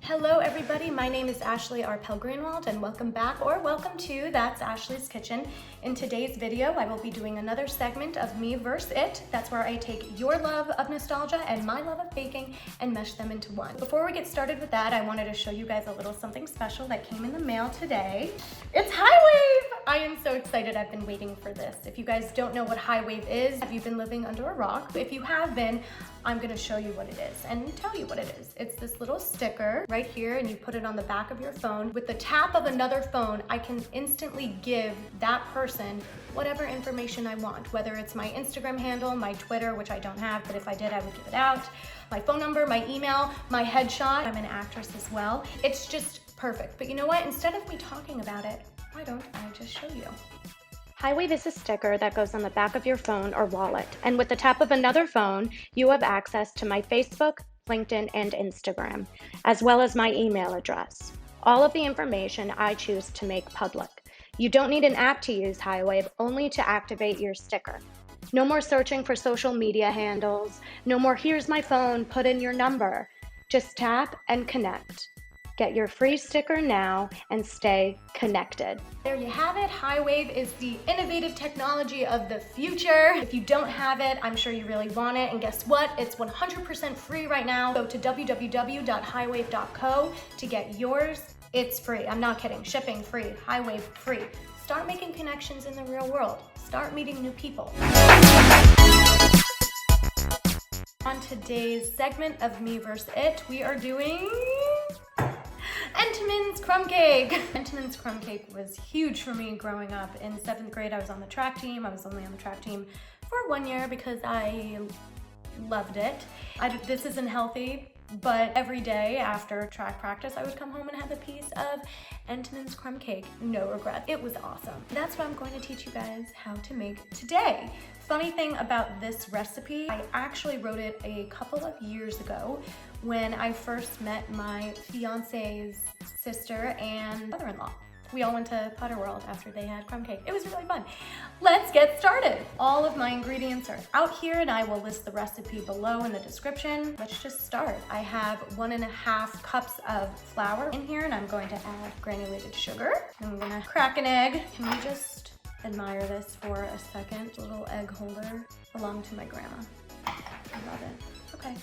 Hello everybody, my name is Ashley R. Greenwald and welcome back or welcome to That's Ashley's Kitchen. In today's video, I will be doing another segment of Me vs. It. That's where I take your love of nostalgia and my love of baking and mesh them into one. Before we get started with that, I wanted to show you guys a little something special that came in the mail today. It's High Wave! I am so excited. I've been waiting for this. If you guys don't know what High Wave is, have you been living under a rock? If you have been, I'm gonna show you what it is and tell you what it is. It's this little sticker right here and you put it on the back of your phone. With the tap of another phone, I can instantly give that person whatever information I want, whether it's my Instagram handle, my Twitter, which I don't have, but if I did, I would give it out, my phone number, my email, my headshot. I'm an actress as well. It's just perfect. But you know what? Instead of me talking about it, why don't I just show you? High Wave is a sticker that goes on the back of your phone or wallet. And with the tap of another phone, you have access to my Facebook, LinkedIn, and Instagram, as well as my email address. All of the information I choose to make public. You don't need an app to use High Wave, only to activate your sticker. No more searching for social media handles. No more here's my phone, put in your number. Just tap and connect. Get your free sticker now and stay connected. There you have it. High Wave is the innovative technology of the future. If you don't have it, I'm sure you really want it. And guess what? It's 100% free right now. Go to www.highwave.co to get yours. It's free. I'm not kidding. Shipping free. High Wave free. Start making connections in the real world. Start meeting new people. On today's segment of Me vs. It, we are doing Entenmann's crumb cake. Entenmann's crumb cake was huge for me growing up. In 7th grade, I was on the track team. I was only on the track team for 1 year because I loved it. This isn't healthy, but every day after track practice, I would come home and have a piece of Entenmann's crumb cake. No regret. It was awesome. That's what I'm going to teach you guys how to make today. Funny thing about this recipe, I actually wrote it a couple of years ago when I first met my fiance's sister and brother-in-law. We all went to Potter World after they had crumb cake. It was really fun. Let's get started. All of my ingredients are out here and I will list the recipe below in the description. Let's just start. I have 1.5 cups of flour in here and I'm going to add granulated sugar. I'm gonna crack an egg. Can we just admire this for a second? A little egg holder belonged to my grandma. I love it. Okay.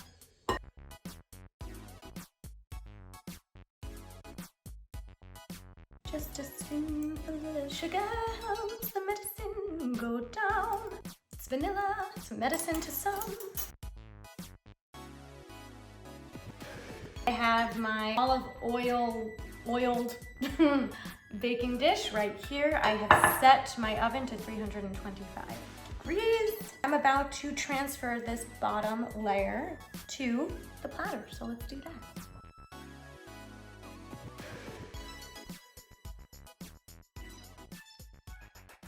Just a spoonful of sugar helps the medicine go down. It's vanilla, it's medicine to some. I have my olive oiled baking dish right here. I have set my oven to 325 degrees. I'm about to transfer this bottom layer to the platter, so let's do that.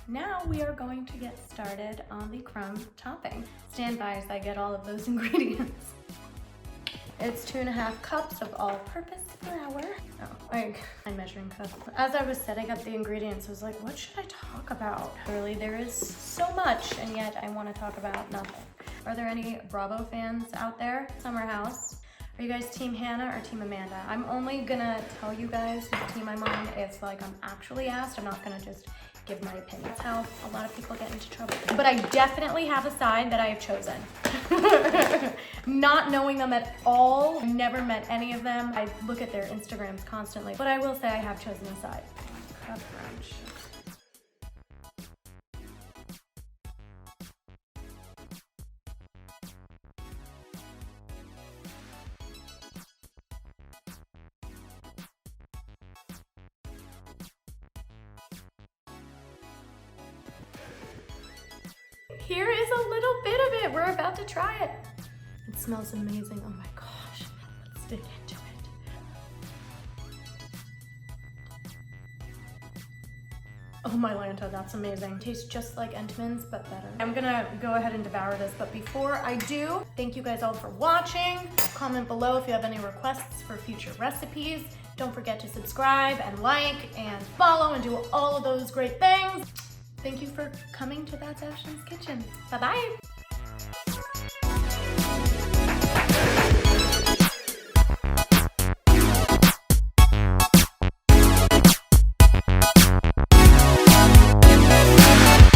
Now we are going to get started on the crumb topping. Stand by as I get all of those ingredients. It's 2.5 cups of all-purpose flour. Oh, like my measuring cup. As I was setting up the ingredients, I was like, what should I talk about? Really, there is so much, and yet I want to talk about nothing. Are there any Bravo fans out there? Summer House. Are you guys Team Hannah or Team Amanda? I'm only gonna tell you guys whose team I'm on if like I'm actually asked. I'm not gonna just give my opinion. That's how a lot of people get into trouble. But I definitely have a side that I have chosen. Not knowing them at all, never met any of them. I look at their Instagrams constantly, but I will say I have chosen a side. Cup crunch. Here is a little bit of it. We're about to try it. It smells amazing. Oh my gosh. Let's dig into it. Oh my Lanta, that's amazing. Tastes just like Entenmann's, but better. I'm gonna go ahead and devour this, but before I do, thank you guys all for watching. Comment below if you have any requests for future recipes. Don't forget to subscribe and like and follow and do all of those great things. Thank you for coming to That's Ashley's Kitchen. Bye-bye.